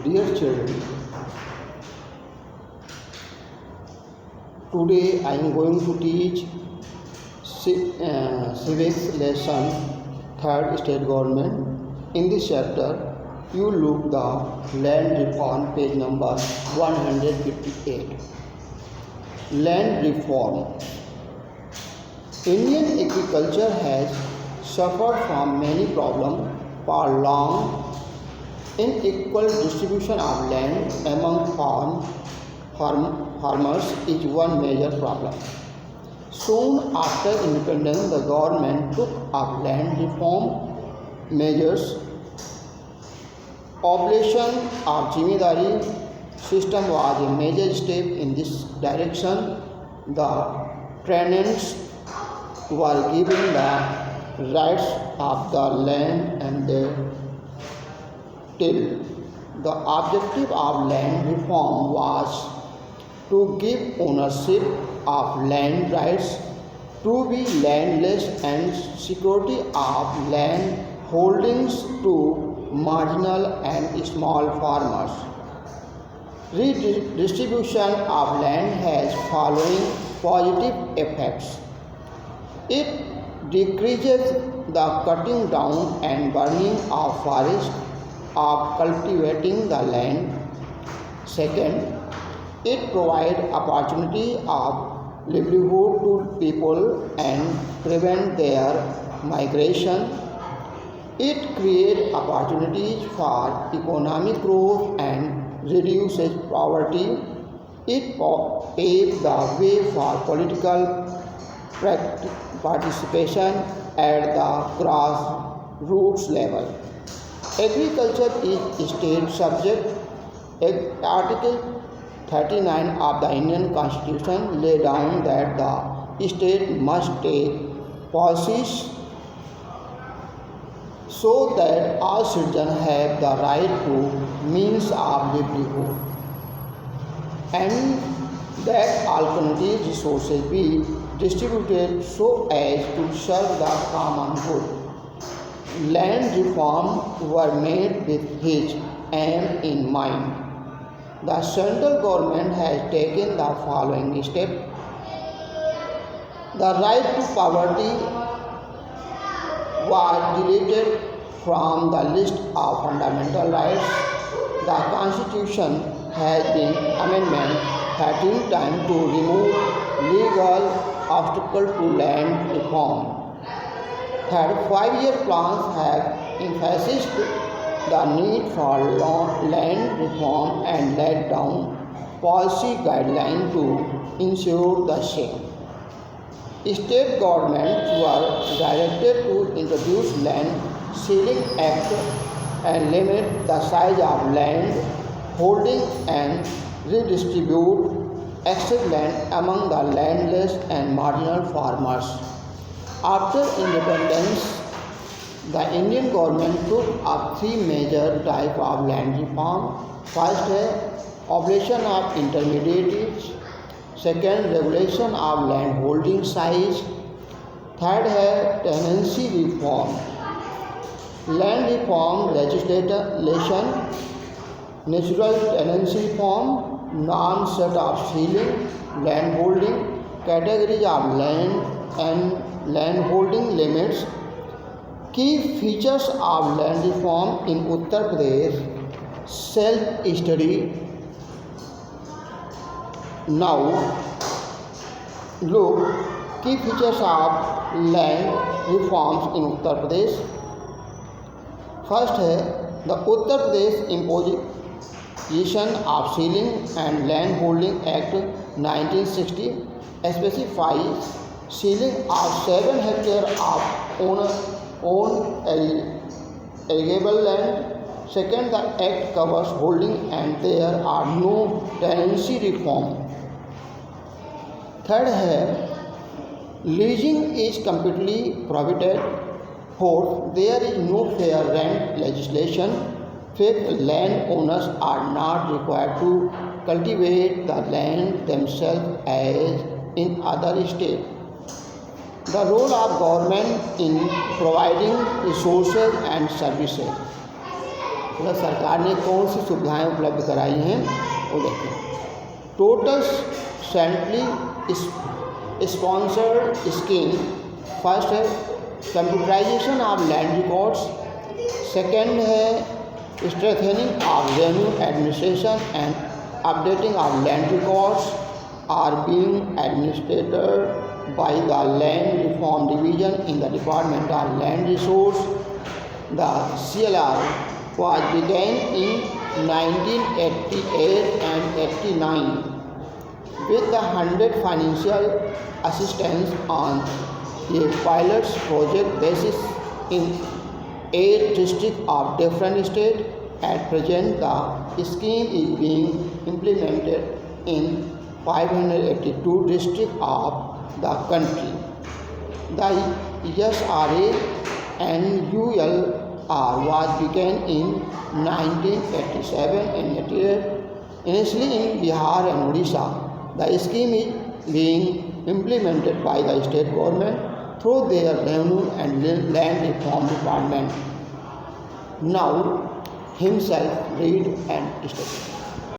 Dear children, today I am going to teach civics lesson 3rd state government. In this chapter, you look the land reform page number 158. Land reform. Indian agriculture has suffered from many problems for long. Unequal distribution of land among farmers is one major problem. Soon after independence, the government took up land reform measures. Operation of Jimidari system was a major step in this direction. The tenants were given the rights of the land and their till. The objective of land reform was to give ownership of land rights to be landless and security of land holdings to marginal and small farmers. Redistribution of land has following positive effects. It decreases the cutting down and burning of forests, of cultivating the land. Second, it provides opportunity of livelihood to people and prevent their migration. It creates opportunities for economic growth and reduces poverty. It paves the way for political participation at the grassroots level. Agriculture is state subject. Article 39 of the Indian Constitution lays down that the state must take policies so that all citizens have the right to means of livelihood and that alternative resources be distributed so as to serve the common good. Land reform were made with his aim in mind. The central government has taken the following steps. The right to poverty was deleted from the list of fundamental rights. The Constitution has been amended 13 times to remove legal obstacles to land reform. Third, 5-year plans have emphasized the need for land reform and laid down policy guidelines to ensure the same. State governments were directed to introduce land ceiling act and limit the size of land holding and redistribute excess land among the landless and marginal farmers. After independence, the Indian government took up 3 major types of land reform. First है operation of intermediaries. Second, regulation of land holding size. Third है tenancy reform. Land reform legislation, natural tenancy reform, norms set of ceiling, land holding, categories of land and land holding limits. Key features of land reform in Uttar Pradesh. Self-study. Now, look key features of land reforms in Uttar Pradesh. First है the Uttar Pradesh Imposition of Ceiling and Land Holding Act 1960 specifies ceiling of 7 hectares of own arable land. Second, the act covers holding and there are no tenancy reform. Third है leasing is completely prohibited. Fourth, there is no fair rent legislation. Fifth, landowners are not required to cultivate the land themselves as in other states. The role of government in providing resources and services. मतलब सरकार ने कौन सी सुविधाएं उपलब्ध कराई हैं वो देखें। Total centrally sponsored scheme, first है computerisation of land records, second है strengthening of revenue administration and updating of land records are being administered by the Land Reform Division in the Department of Land Resource. The CLR was begun in 1988 and 89 with the 100 financial assistance on a pilot project basis in 8 districts of different states. At present, the scheme is being implemented in 582 districts of the country. The SRA and ULR was began in 1987 and 88. Initially in Bihar and Odisha, the scheme is being implemented by the state government through their revenue and land reform department. Now himself read and state.